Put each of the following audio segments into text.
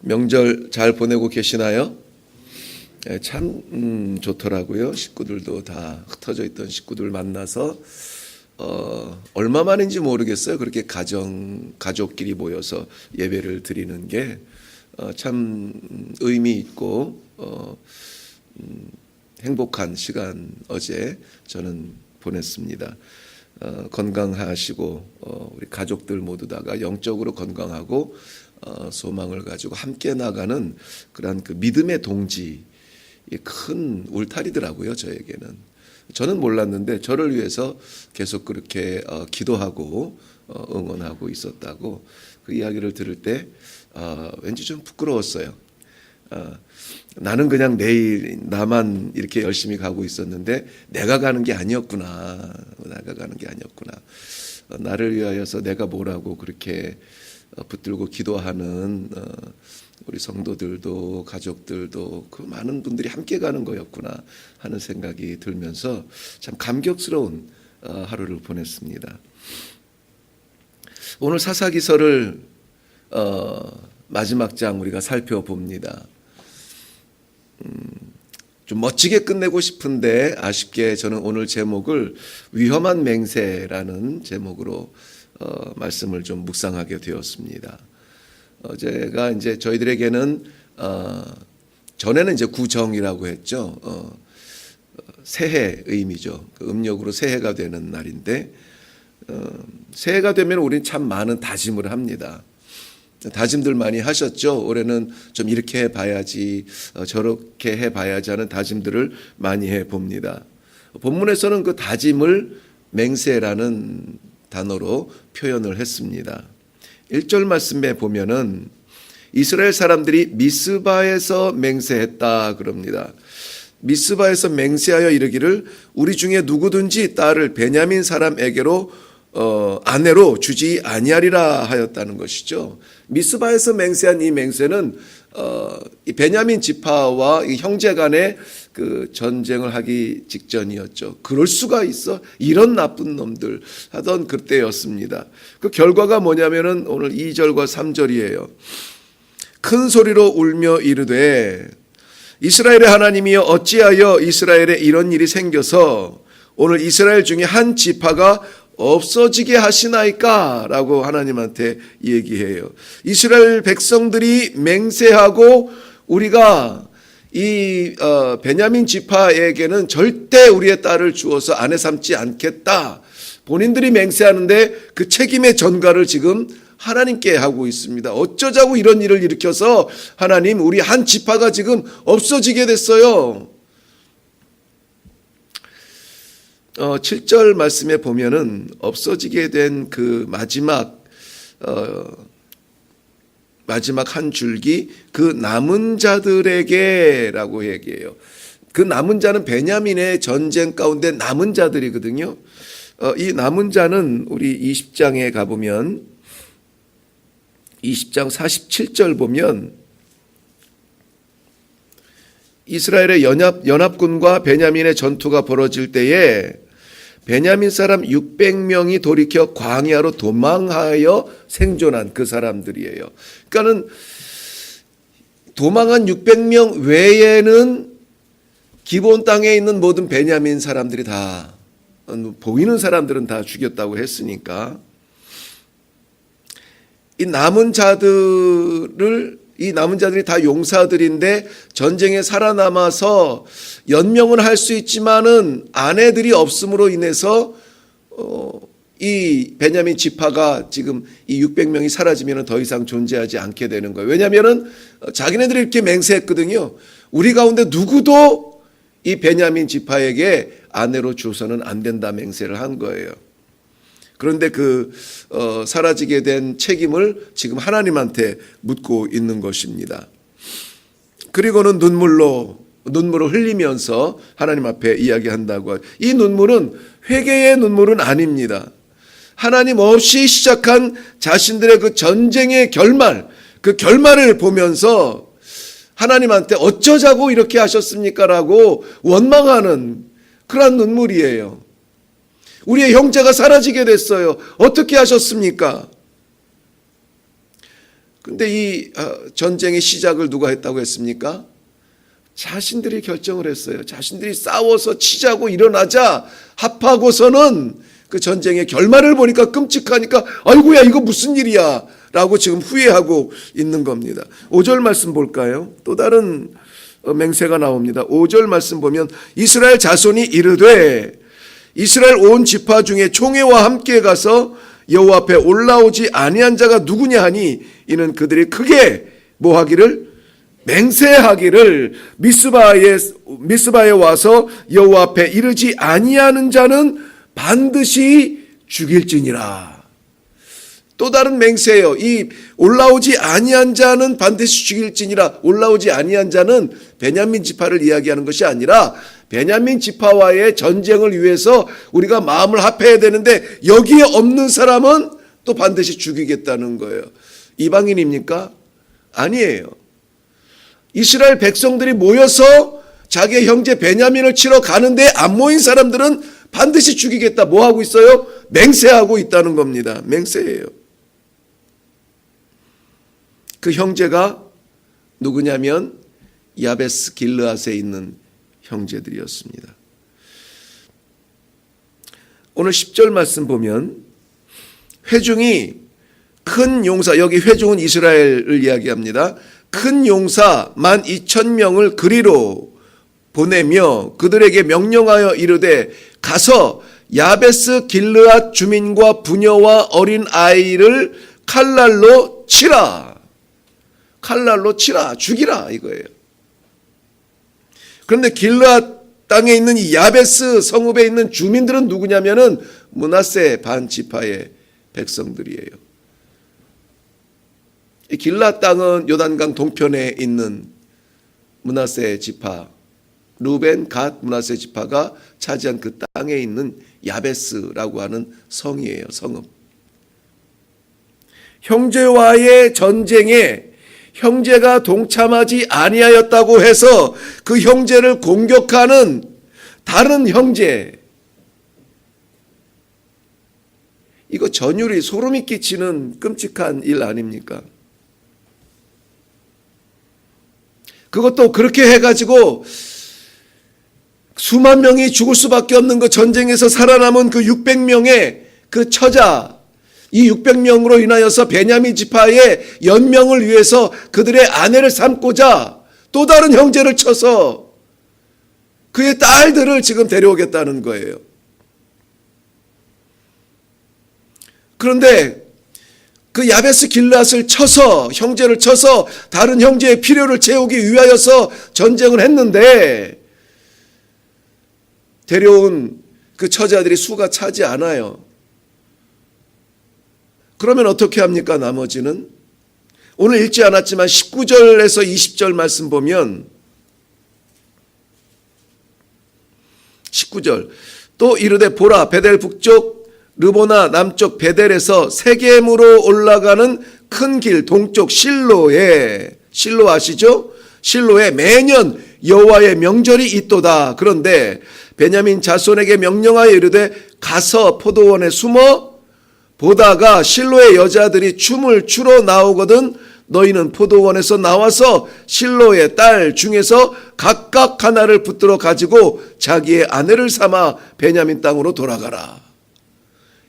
명절 잘 보내고 계시나요? 참 좋더라고요. 식구들도 다 흩어져 있던 식구들 만나서 얼마 만인지 모르겠어요. 그렇게 가족끼리 모여서 예배를 드리는 게 참 의미 있고 행복한 시간 어제 저는 보냈습니다. 건강하시고 우리 가족들 모두 다가 영적으로 건강하고 소망을 가지고 함께 나가는 그런 그 믿음의 동지 큰 울타리더라고요. 저에게는. 저는 몰랐는데 저를 위해서 계속 그렇게 기도하고 응원하고 있었다고 그 이야기를 들을 때 왠지 좀 부끄러웠어요. 나는 그냥 내일 나만 이렇게 열심히 가고 있었는데 내가 가는 게 아니었구나. 나를 위하여서 내가 뭐라고 그렇게 붙들고 기도하는 우리 성도들도 가족들도 그 많은 분들이 함께 가는 거였구나 하는 생각이 들면서 참 감격스러운 하루를 보냈습니다. 오늘 사사기서를 마지막 장 우리가 살펴봅니다. 좀 멋지게 끝내고 싶은데 아쉽게 저는 오늘 제목을 위험한 맹세라는 제목으로 말씀을 좀 묵상하게 되었습니다. 제가 이제 저희들에게는 전에는 이제 구정이라고 했죠. 새해 의미죠. 그 음력으로 새해가 되는 날인데 새해가 되면 우리는 참 많은 다짐을 합니다. 다짐들 많이 하셨죠. 올해는 좀 이렇게 해봐야지 저렇게 해봐야지 하는 다짐들을 많이 해봅니다. 본문에서는 그 다짐을 맹세라는 단어로 표현을 했습니다. 1절 말씀에 보면은 이스라엘 사람들이 미스바에서 맹세했다 그럽니다. 미스바에서 맹세하여 이르기를 우리 중에 누구든지 딸을 베냐민 사람에게로 아내로 주지 아니하리라 하였다는 것이죠. 미스바에서 맹세한 이 맹세는 이 베냐민 지파와 이 형제 간의 그 전쟁을 하기 직전이었죠. 그럴 수가 있어? 이런 나쁜 놈들 하던 그때였습니다. 그 결과가 뭐냐면은 오늘 2절과 3절이에요. 큰 소리로 울며 이르되 이스라엘의 하나님이여 어찌하여 이스라엘에 이런 일이 생겨서 오늘 이스라엘 중에 한 지파가 없어지게 하시나이까? 라고 하나님한테 얘기해요. 이스라엘 백성들이 맹세하고 우리가 이 베냐민 지파에게는 절대 우리의 딸을 주어서 아내 삼지 않겠다. 본인들이 맹세하는데 그 책임의 전가를 지금 하나님께 하고 있습니다. 어쩌자고 이런 일을 일으켜서 하나님 우리 한 지파가 지금 없어지게 됐어요. 7절 말씀에 보면은 없어지게 된 그 마지막 한 줄기 그 남은 자들에게라고 얘기해요. 그 남은 자는 베냐민의 전쟁 가운데 남은 자들이거든요. 이 남은 자는 우리 20장에 가보면 20장 47절 보면 이스라엘의 연합군과 베냐민의 전투가 벌어질 때에 베냐민 사람 600명이 돌이켜 광야로 도망하여 생존한 그 사람들이에요. 그러니까는 도망한 600명 외에는 기브온 땅에 있는 모든 베냐민 사람들이 다 보이는 사람들은 다 죽였다고 했으니까 이 남은 자들이 다 용사들인데 전쟁에 살아남아서 연명은 할 수 있지만은 아내들이 없음으로 인해서 이 베냐민 지파가 지금 이 600명이 사라지면 더 이상 존재하지 않게 되는 거예요. 왜냐하면은 자기네들이 이렇게 맹세했거든요. 우리 가운데 누구도 이 베냐민 지파에게 아내로 주어서는 안 된다 맹세를 한 거예요. 그런데 그 사라지게 된 책임을 지금 하나님한테 묻고 있는 것입니다. 그리고는 눈물을 흘리면서 하나님 앞에 이야기한다고. 이 눈물은 회개의 눈물은 아닙니다. 하나님 없이 시작한 자신들의 그 전쟁의 결말, 그 결말을 보면서 하나님한테 어쩌자고 이렇게 하셨습니까? 라고 원망하는 그런 눈물이에요. 우리의 형제가 사라지게 됐어요. 어떻게 하셨습니까? 근데 이 전쟁의 시작을 누가 했다고 했습니까? 자신들이 결정을 했어요. 자신들이 싸워서 치자고 일어나자 합하고서는 그 전쟁의 결말을 보니까 끔찍하니까 아이고야 이거 무슨 일이야 라고 지금 후회하고 있는 겁니다. 5절 말씀 볼까요? 또 다른 맹세가 나옵니다. 5절 말씀 보면 이스라엘 자손이 이르되 이스라엘 온 지파 중에 총회와 함께 가서 여호와 앞에 올라오지 아니한 자가 누구냐 하니 이는 그들이 크게 뭐하기를 맹세하기를 미스바에 와서 여호와 앞에 이르지 아니하는 자는 반드시 죽일지니라. 또 다른 맹세예요. 이 올라오지 아니한 자는 반드시 죽일지니라. 올라오지 아니한 자는 베냐민 지파를 이야기하는 것이 아니라 베냐민 지파와의 전쟁을 위해서 우리가 마음을 합해야 되는데 여기에 없는 사람은 또 반드시 죽이겠다는 거예요. 이방인입니까? 아니에요. 이스라엘 백성들이 모여서 자기의 형제 베냐민을 치러 가는데 안 모인 사람들은 반드시 죽이겠다. 뭐 하고 있어요? 맹세하고 있다는 겁니다. 맹세예요. 그 형제가 누구냐면 야베스 길르앗에 있는 형제들이었습니다. 오늘 10절 말씀 보면 회중이 큰 용사, 여기 회중은 이스라엘을 이야기합니다. 큰 용사 12,000명을 그리로 보내며 그들에게 명령하여 이르되 가서 야베스 길르앗 주민과 부녀와 어린 아이를 칼날로 치라. 칼날로 치라. 죽이라 이거예요. 그런데 길르앗 땅에 있는 이 야베스 성읍에 있는 주민들은 누구냐면은 므낫세 반 지파의 백성들이에요. 이 길르앗 땅은 요단강 동편에 있는 므낫세 지파, 루벤, 갓, 므낫세 지파가 차지한 그 땅에 있는 야베스라고 하는 성이에요. 성읍. 형제와의 전쟁에 형제가 동참하지 아니하였다고 해서 그 형제를 공격하는 다른 형제, 이거 전율이 소름이 끼치는 끔찍한 일 아닙니까? 그것도 그렇게 해가지고 수만 명이 죽을 수밖에 없는 그 전쟁에서 살아남은 그 600명의 그 처자, 이 600명으로 인하여서 베냐민 지파의 연명을 위해서 그들의 아내를 삼고자 또 다른 형제를 쳐서 그의 딸들을 지금 데려오겠다는 거예요. 그런데 그 야베스 길르앗을 쳐서, 형제를 쳐서 다른 형제의 필요를 채우기 위하여서 전쟁을 했는데 데려온 그 처자들이 수가 차지 않아요. 그러면 어떻게 합니까? 나머지는 오늘 읽지 않았지만 19절에서 20절 말씀 보면 19절 또 이르되 보라 베델 북쪽 르보나 남쪽 베델에서 세겜으로 올라가는 큰 길 동쪽 실로에, 실로 아시죠? 실로에 매년 여호와의 명절이 있도다. 그런데 베냐민 자손에게 명령하여 이르되 가서 포도원에 숨어 보다가 실로의 여자들이 춤을 추러 나오거든 너희는 포도원에서 나와서 실로의 딸 중에서 각각 하나를 붙들어 가지고 자기의 아내를 삼아 베냐민 땅으로 돌아가라.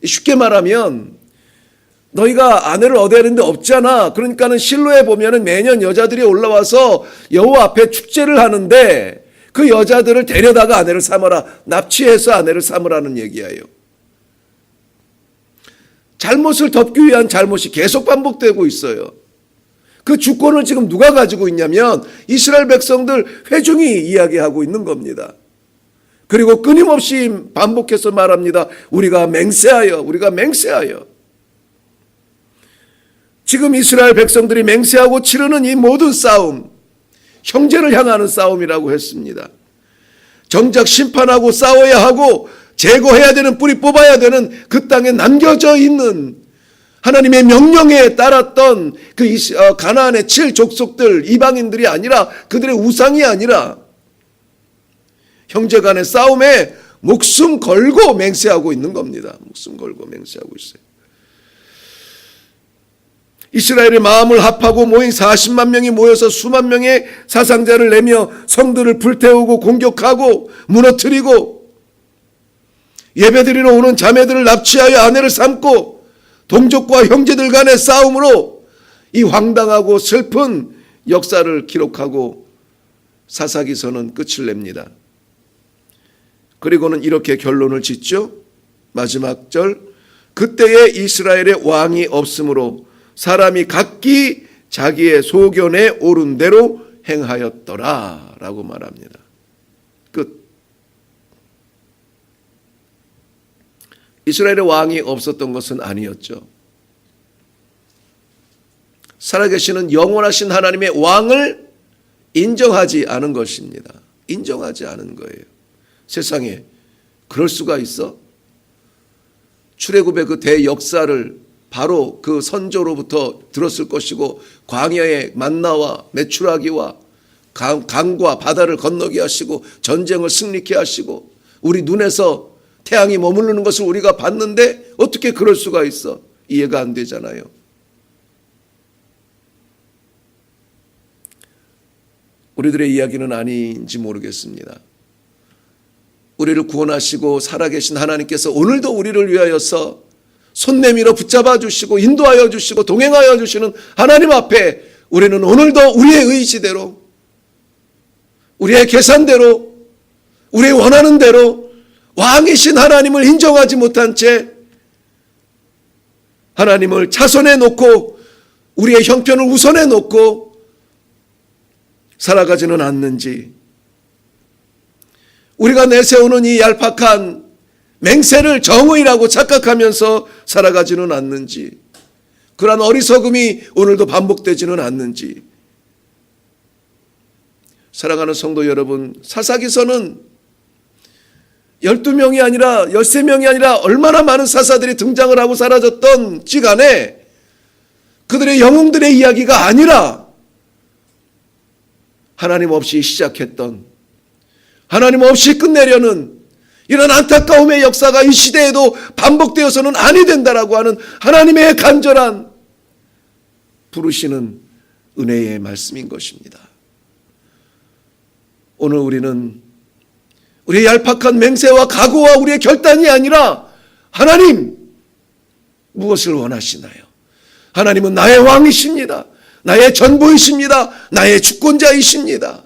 쉽게 말하면 너희가 아내를 얻어야 하는데 없잖아. 그러니까는 실로에 보면은 매년 여자들이 올라와서 여호와 앞에 축제를 하는데 그 여자들을 데려다가 아내를 삼아라. 납치해서 아내를 삼으라는 얘기예요. 잘못을 덮기 위한 잘못이 계속 반복되고 있어요. 그 주권을 지금 누가 가지고 있냐면 이스라엘 백성들 회중이 이야기하고 있는 겁니다. 그리고 끊임없이 반복해서 말합니다. 우리가 맹세하여. 지금 이스라엘 백성들이 맹세하고 치르는 이 모든 싸움, 형제를 향하는 싸움이라고 했습니다. 정작 심판하고 싸워야 하고 제거해야 되는, 뿌리 뽑아야 되는 그 땅에 남겨져 있는 하나님의 명령에 따랐던 그 가나안의 7족속들, 이방인들이 아니라 그들의 우상이 아니라 형제 간의 싸움에 목숨 걸고 맹세하고 있는 겁니다. 목숨 걸고 맹세하고 있어요. 이스라엘의 마음을 합하고 모인 40만 명이 모여서 수만 명의 사상자를 내며 성들을 불태우고 공격하고 무너뜨리고 예배드리러 오는 자매들을 납치하여 아내를 삼고 동족과 형제들 간의 싸움으로 이 황당하고 슬픈 역사를 기록하고 사사기서는 끝을 냅니다. 그리고는 이렇게 결론을 짓죠. 마지막 절, 그때에 이스라엘의 왕이 없으므로 사람이 각기 자기의 소견에 옳은 대로 행하였더라 라고 말합니다. 끝. 이스라엘의 왕이 없었던 것은 아니었죠. 살아계시는 영원하신 하나님의 왕을 인정하지 않은 것입니다. 인정하지 않은 거예요. 세상에 그럴 수가 있어? 출애굽의 그 대역사를 바로 그 선조로부터 들었을 것이고 광야의 만나와 메추라기와 강과 바다를 건너게 하시고 전쟁을 승리케 하시고 우리 눈에서 태양이 머무르는 것을 우리가 봤는데 어떻게 그럴 수가 있어? 이해가 안 되잖아요. 우리들의 이야기는 아닌지 모르겠습니다. 우리를 구원하시고 살아계신 하나님께서 오늘도 우리를 위하여서 손 내밀어 붙잡아 주시고 인도하여 주시고 동행하여 주시는 하나님 앞에 우리는 오늘도 우리의 의지대로, 우리의 계산대로, 우리의 원하는 대로 왕이신 하나님을 인정하지 못한 채 하나님을 차선에 놓고 우리의 형편을 우선에 놓고 살아가지는 않는지, 우리가 내세우는 이 얄팍한 맹세를 정의라고 착각하면서 살아가지는 않는지, 그러한 어리석음이 오늘도 반복되지는 않는지. 사랑하는 성도 여러분, 사사기서는 12명이 아니라 13명이 아니라 얼마나 많은 사사들이 등장을 하고 사라졌던 시간에 그들의 영웅들의 이야기가 아니라 하나님 없이 시작했던, 하나님 없이 끝내려는 이런 안타까움의 역사가 이 시대에도 반복되어서는 아니 된다라고 하는 하나님의 간절한 부르시는 은혜의 말씀인 것입니다. 오늘 우리는 우리의 얄팍한 맹세와 각오와 우리의 결단이 아니라 하나님 무엇을 원하시나요? 하나님은 나의 왕이십니다. 나의 전부이십니다. 나의 주권자이십니다.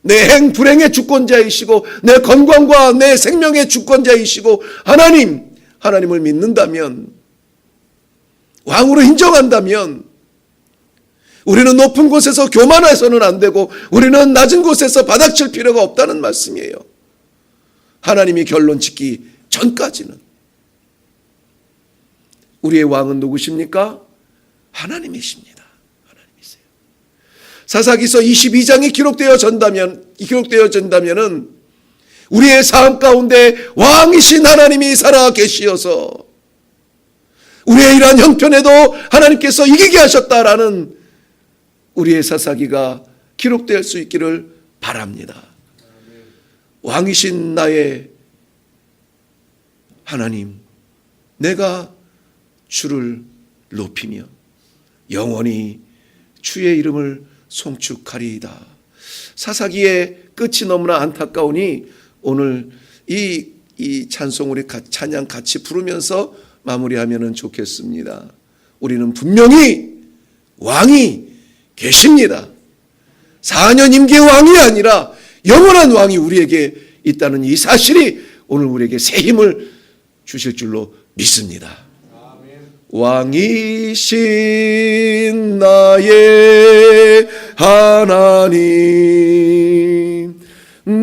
내 행 불행의 주권자이시고 내 건강과 내 생명의 주권자이시고 하나님을 믿는다면, 왕으로 인정한다면 우리는 높은 곳에서 교만해서는 안 되고 우리는 낮은 곳에서 바닥칠 필요가 없다는 말씀이에요. 하나님이 결론 짓기 전까지는. 우리의 왕은 누구십니까? 하나님이십니다. 사사기서 22장이 기록되어진다면은 우리의 삶 가운데 왕이신 하나님이 살아 계시어서 우리의 이러한 형편에도 하나님께서 이기게 하셨다라는 우리의 사사기가 기록될 수 있기를 바랍니다. 왕이신 나의 하나님, 내가 주를 높이며 영원히 주의 이름을 송축하리이다. 사사기의 끝이 너무나 안타까우니 오늘 이 찬송 우리 찬양 같이 부르면서 마무리하면 좋겠습니다. 우리는 분명히 왕이 계십니다. 4년 임기의 왕이 아니라 영원한 왕이 우리에게 있다는 이 사실이 오늘 우리에게 새 힘을 주실 줄로 믿습니다. 왕이신 나의 하나님,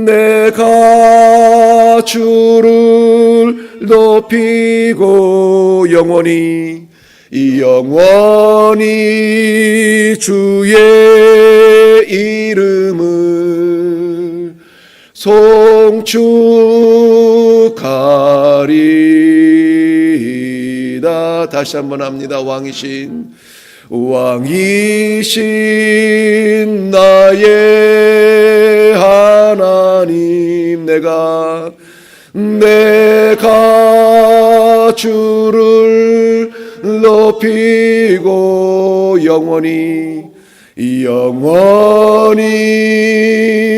내가 주를 높이고 영원히 주의 이름을 송축하리이다. 다시 한번 합니다. 왕이신 나의 하나님, 내가 주를 높이고 영원히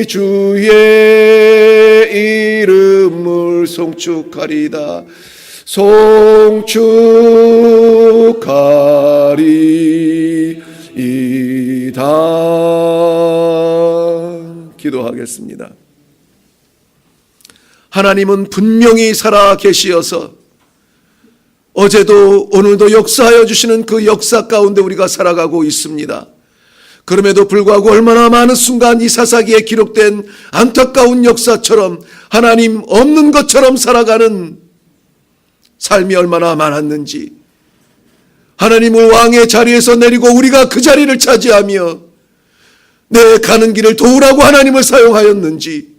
주의 이름을 송축하리다. 송축하리이다. 기도하겠습니다. 하나님은 분명히 살아 계시어서 어제도 오늘도 역사하여 주시는 그 역사 가운데 우리가 살아가고 있습니다. 그럼에도 불구하고 얼마나 많은 순간 이 사사기에 기록된 안타까운 역사처럼 하나님 없는 것처럼 살아가는 삶이 얼마나 많았는지, 하나님을 왕의 자리에서 내리고 우리가 그 자리를 차지하며 내 가는 길을 도우라고 하나님을 사용하였는지,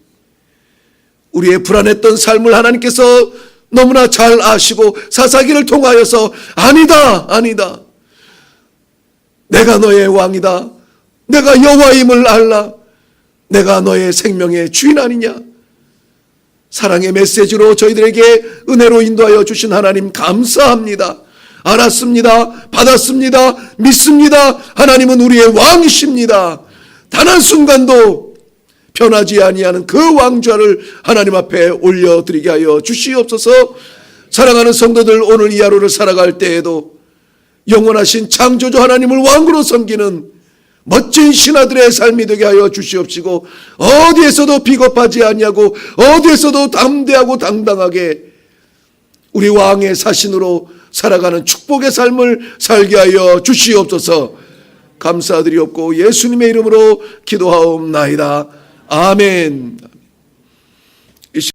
우리의 불안했던 삶을 하나님께서 너무나 잘 아시고 사사기를 통하여서 아니다, 내가 너의 왕이다, 내가 여호와임을 알라, 내가 너의 생명의 주인 아니냐. 사랑의 메시지로 저희들에게 은혜로 인도하여 주신 하나님 감사합니다. 알았습니다. 받았습니다. 믿습니다. 하나님은 우리의 왕이십니다. 단 한 순간도 변하지 아니하는 그 왕좌를 하나님 앞에 올려드리게 하여 주시옵소서. 사랑하는 성도들, 오늘 이 하루를 살아갈 때에도 영원하신 창조주 하나님을 왕으로 섬기는 멋진 신하들의 삶이 되게 하여 주시옵시고, 어디에서도 비겁하지 아니하고 어디에서도 담대하고 당당하게 우리 왕의 사신으로 살아가는 축복의 삶을 살게 하여 주시옵소서. 감사드리옵고 예수님의 이름으로 기도하옵나이다. 아멘.